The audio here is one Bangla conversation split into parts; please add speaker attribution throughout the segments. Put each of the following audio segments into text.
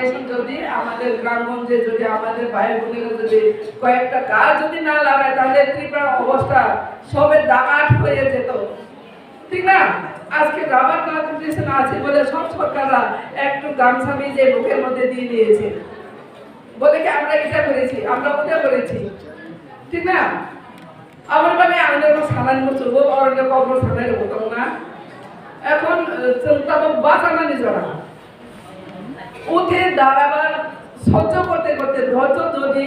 Speaker 1: ফাউন্ডেশন যদি আমাদের গ্রামগঞ্জে যদি আমাদের ভাই বোনেরা যদি কয়েকটা গাছ যদি না লাগায় তাহলে ত্রিপুরার অবস্থা সবের দামাট হয়ে যেত, ঠিক না? আজকে রাবার কন্ট্রিবিউশন আছে বলে সব সরকাররা একটু গামছা ভিজে মুখের মধ্যে দিয়ে দিয়েছে, বলে কি আমরা এটা করেছি, আমরা ওটা করেছি, ঠিক না? আমার মানে আমাদের সাধারণ চলবো অরণ্য কবর সাধারণ হতো না। এখন তারপর বাঁচানো নিজরা উঠে দাঁড়াবার সহ্য করতে করতে ধৈর্য যদি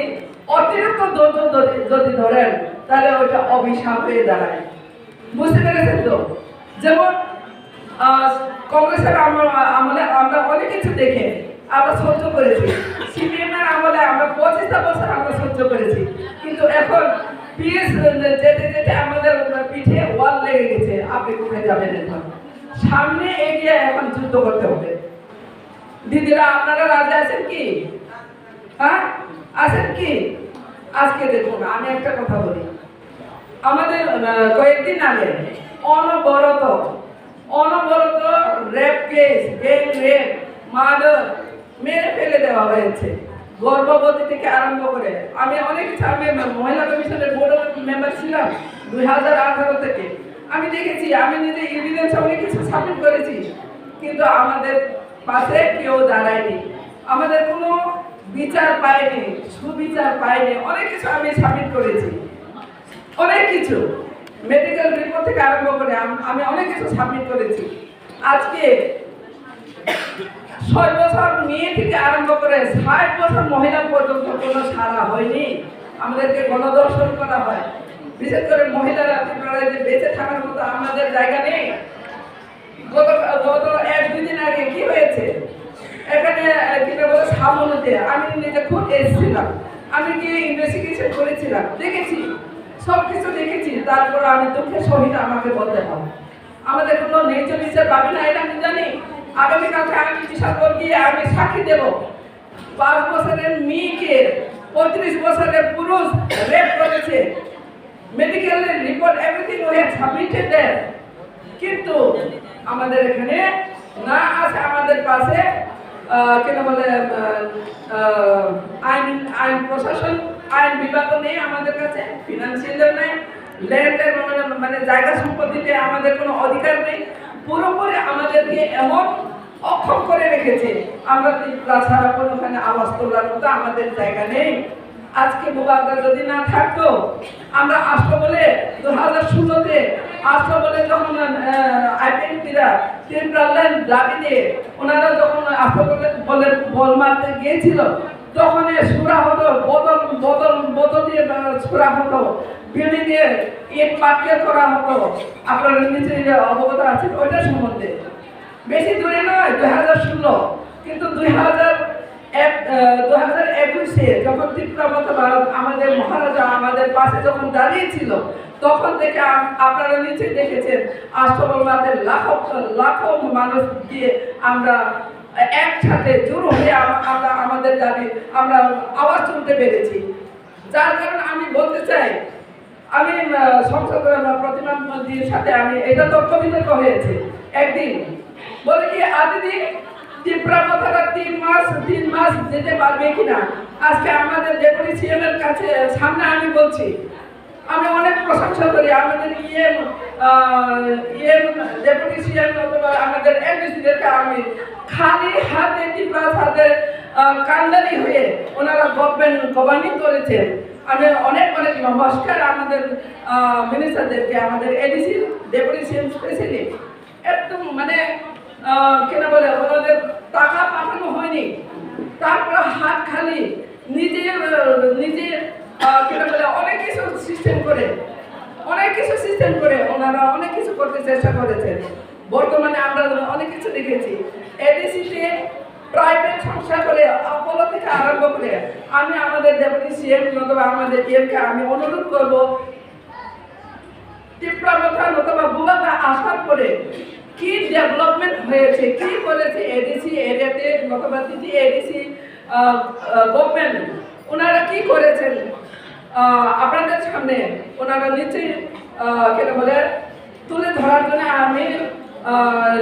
Speaker 1: অতিরিক্ত ধৈর্য যদি ধরেন তাহলে ওইটা অভিশাপ হয়ে দাঁড়ায়। বুঝতে পেরেছেন তো? যেমন কংগ্রেসের আমলে আমরা অনেক কিছু দেখে আমরা সহ্য করেছি, সিপিএমের আমলে আমরা 25টা বছর আমরা সহ্য করেছি, কিন্তু এখন পিএস যেতে যেতে আমাদের পিঠে ওয়াল লেগে গেছে। আপনি কোথায় যাবেন? এখন সামনে এগিয়ে এখন যুদ্ধ করতে হবে। দিদিরা আপনারা রাজি আছেন কি? হ্যাঁ আছেন কি? আজকে দেখুন আমি একটা কথা বলি, আমাদের কয়েকদিন আগে অনবরত rape case, gang rape, murder মেরে ফেলে দেওয়া হয়েছে, গর্ভবতী থেকে আরম্ভ করে। আমি অনেক কিছু, আমি মহিলা কমিশনের বোর্ড মেম্বার ছিলাম 2018 থেকে, আমি দেখেছি, আমি নিজে এভিডেন্স অনেক কিছু সাবমিট করেছি, কিন্তু আমাদের পাশে কেউ দাঁড়ায়নি, আমাদের কোনো বিচার পায়নি, সুবিচার পায়নি। অনেক কিছু আমি সাবমিট করেছি, অনেক কিছু মেডিকেল রিপোর্ট থেকে আরম্ভ করে আমি অনেক কিছু সাবমিট করেছি। আজকে 6 বছর মেয়ে থেকে আরম্ভ করে 60 বছর মহিলা পর্যন্ত কোনো সারা হয়নি। আমাদেরকে গণদর্শন করা হয়, বিশেষ করে মহিলারা যে বেঁচে থাকার মতো আমাদের জায়গা নেই। গত 1-2 দিন আগে কি হয়েছে এখানে, যেটা বলে সামনেতে আমি নিজে খুব এসেছিলাম, আমি গিয়ে ইনভেস্টিগেশন করেছিলাম, দেখেছি, সব কিছু দেখেছি। তারপর আমি দুঃখের সহিত আমাকে বলতে হবে আমাদের কোনো ন্যায্য বিচার পাবে না, এটা আমি জানি। আগামীকালকে আমি বিশাল গিয়ে আমি সাক্ষী দেব 5 বছরের মেয়েকে 35 বছরের পুরুষ রেপ করেছে, medical report everything we have submitted their, কিন্তু আমাদের এখানে না আছে আমাদের পাশে কেন বলে আইন প্রশাসন, আইন বিভাগ নেই আমাদের কাছে, ফিনান্সিয়াল নেই, ল্যান্ডের মানে জায়গা সম্পত্তিতে আমাদের কোনো অধিকার নেই। পুরোপুরি আমাদেরকে এমন অক্ষম করে রেখেছে, আমরা ছাড়া কোনোখানে আওয়াজ তোলার মতো আমাদের জায়গা নেই। আজকে বোবাদা যদি না থাকতো, আমরা আসলো বলে 2016-তে আসলো বলে যখন আইপিএমপিরা টেম্পোরাল দাবি দিয়ে ওনারা যখন আসলো বলে বল মারতে গিয়েছিল, তখন সুরা হতো, বদল দিয়ে সুরা হতো, বিল্ডিংয়ে ইট পাটকেল করা হতো। আপনারা নিচে অবগত আছেন ওইটা সম্বন্ধে। বেশি দূরে নয় 2016, কিন্তু 2021-এ যখন ত্রিপুরা আমাদের মহারাজা আমাদের পাশে যখন দাঁড়িয়েছিল, তখন থেকে আপনারা নিচে দেখেছেন আষ্টবলবাদের লাখো মানুষ দিয়ে আমরা একসাথে জোর হয়ে আমরা আমাদের দাবি আমরা আওয়াজ তুলতে পেরেছি। যার কারণে আমি বলতে চাই, আমি সংসদ প্রতিমা মন্ত্রীর সাথে আমি এটা তর্ক বিতর্ক হয়েছে একদিন, বলে কি দিদি ত্রিপুরা কথাটা 3 মাস যেতে পারবে কিনা। আজকে আমাদের ডেপুটি সিএম এর কাছে সামনে আমি বলছি, আমি অনেক প্রশংসা করি আমাদের ডেপুটি সিএম অথবা আমাদের এমডিসিদেরকে। আমি খালি হাতে ত্রিপুরা হাতে কান্দানি হয়ে ওনারা গভর্নিং করেছেন। আমি অনেক নমস্কার আমাদের মিনিস্টারদেরকে, আমাদের এডিসি ডেপুটি সিএম স্পেশালি একদম মানে কেন বলে ওনাদের টাকা পাঠানো হয়নি, তারপর হাত খালি নিজে কেন বলে অনেক কিছু সিস্টেম করে ওনারা অনেক কিছু করতে চেষ্টা করেছেন। বর্তমানে আমরা অনেক কিছু দেখেছি এডিসিতে প্রাইভেট সংস্থা করে অপোলো থেকে আরম্ভ করে। আমি আমাদের ডেপুটি সিএম অথবা আমাদের ইএমকে আমি অনুরোধ করবো, ত্রিপুরা অথবা বুবাদা আসার পরে কি ডেভেলপমেন্ট হয়েছে, কি করেছে এডিসি এরিয়াতে অথবা দিদি এডিসি গভর্নমেন্ট, ওনারা কি করেছেন আপনাদের সামনে ওনারা নিচে কেন বলে তুলে ধরার জন্য আমি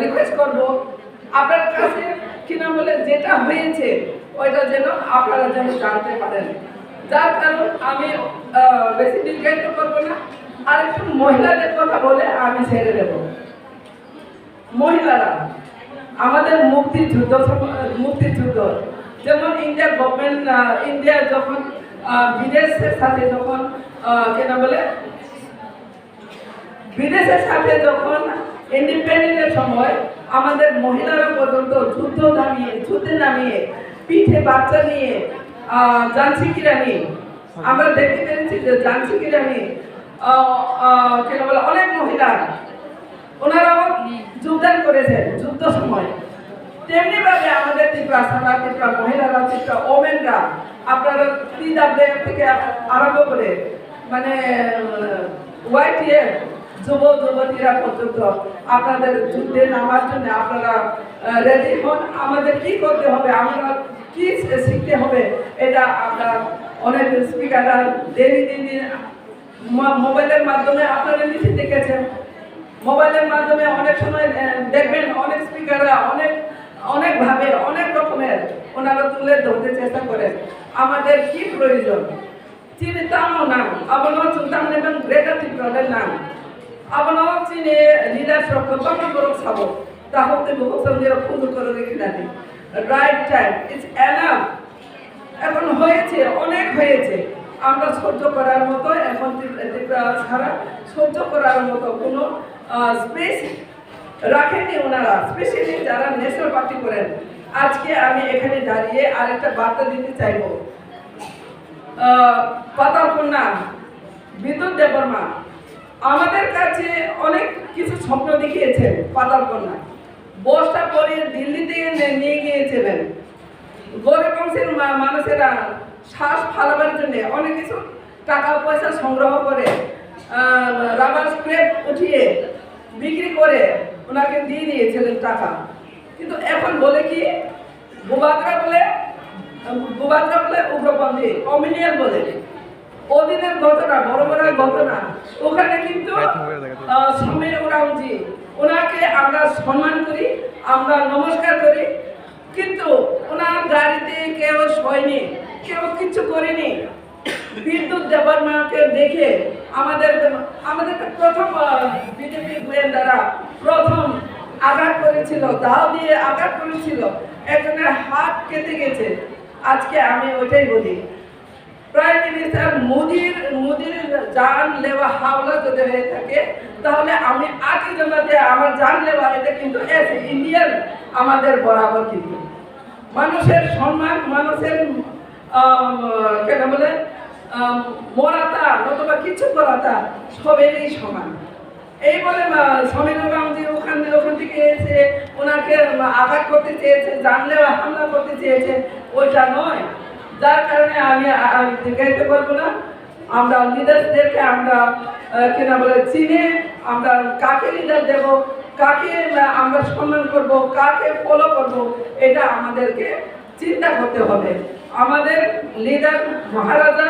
Speaker 1: রিকোয়েস্ট করব। আপনার কাছে কিনা বলে যেটা হয়েছে ওইটা যেন আপনারা যেন জানতে পারেন। যার কারণ আমি বেশি দীর্ঘায়িত করবো না, আর একটু মহিলাদের কথা বলে আমি ছেড়ে দেব। মহিলারা আমাদের মুক্তিযুদ্ধ যেমন ইন্ডিয়া গভর্নমেন্ট, ইন্ডিয়া যখন বিদেশের সাথে যখন কেনা বলে বিদেশের সাথে যখন ইন্ডিপেন্ডেন্টের সময় আমাদের মহিলারা পর্যন্ত যুদ্ধে নামিয়ে পিঠে বাচ্চা নিয়ে ঝাঁসি কি রানী, আমরা দেখতে পেরেছি যে ঝাঁসি কি রানী কেন বলে অনেক মহিলা ওনারাও যোগদান করেছেন যুদ্ধ সময়। তেমনি ভাবে আমাদের ত্রিপুরা মহিলারা, ত্রিপুরা ওমেনরা, আপনারা PWF থেকে আরম্ভ করে মানে YTF যুবতীরা পর্যন্ত আপনাদের যুদ্ধে নামার জন্য আপনারা রেডি হন। আমাদের কি করতে হবে, আমরা কি শিখতে হবে, এটা আমরা অনেক স্পিকাররা দিন মোবাইলের মাধ্যমে আপনারা নিশ্চিত দেখেছেন। মোবাইলের মাধ্যমে অনেক সময় দেখবেন অনেক স্পিকাররা অনেকভাবে অনেক রকমের ওনারা তুলে ধরতে চেষ্টা করেন আমাদের কি প্রয়োজন। চিনি তামো নাম আপনার চুলতাম নেবেন গ্রেটার ত্রিপুরাদের নাম আপনার চিনি লিডার সরকার করুক সাব তাহলে বহু সঙ্গে খুঁজু করে রেখে জানি রাইট টাইম ইটস এনাফ। এখন হয়েছে, অনেক হয়েছে, আমরা সহ্য করার মতো এখন ছাড়া সহ্য করার মতো কোনো স্পেস রাখেননি ওনারা, স্পেশালি যারা ন্যাশনাল পার্টি করেন। আজকে আমি এখানে দাঁড়িয়ে আরেকটা বার্তা দিতে চাইব। পাতালকন্যা বিদ্যুৎ দেববর্মা আমাদের কাছে অনেক কিছু স্বপ্ন দেখিয়েছেন। পাতালকন্যা বসটা পরে দিল্লিতে নিয়ে গিয়েছিলেন। গরিব অংশের মানুষেরা শ্বাস ফালাবার জন্য অনেক কিছু টাকা পয়সা সংগ্রহ করে রাবার স্ক্র্যাপ উঠিয়ে বিক্রি করে ওনাকে দিয়ে দিয়েছিলেন টাকা। কিন্তু এখন বলে কি বুবাদরা বলে উগ্রপন্থী, কমিউনিয়ান বলে। ওদিনের ঘটনা, বড় ঘটনা, ওখানে কিন্তু সমীর ওরামজি ওনাকে আমরা সম্মান করি, আমরা নমস্কার করি, কিন্তু ওনার গাড়িতে কেউ শোয়নি, কেউ কিছু করেনি। বিদ্যুৎ দেববর্মাকে দেখে আমাদের প্রথম বিজেপি গোয়েন্দারা প্রথম আঘাত করেছিল, দাও দিয়ে আঘাত করেছিল, একজনের হাত কেটে গেছে। আজকে আমি ওইটাই বলি, প্রাইম মিনিস্টার মোদির জান লেওয়া হাওলা যদি হয়ে থাকে তাহলে আমি আজই জমাতে আমার জান লেওয়া, এটা কিন্তু ইন্ডিয়ান আমাদের বরাবর। কিন্তু মানুষের সম্মান, মানুষের কেন বলে মরাতা নতুবা কিছু করাতা সবেরই সমান। এই বলে সমীর রামজি ওখান থেকে এসে ওনাকে আঘাত করতে চেয়েছে, জানলেও হামলা করতে চেয়েছে, ওইটা নয়। যার কারণে আমি জিজ্ঞাসা করবো না, আমরা লিডারদেরকে আমরা কিনা বলে চিনে আমরা কাকে লিডার দেব, কাকে আমরা সম্মান করব, কাকে ফলো করব, এটা আমাদেরকে চিন্তা করতে হবে। আমাদের লিডার মহারাজা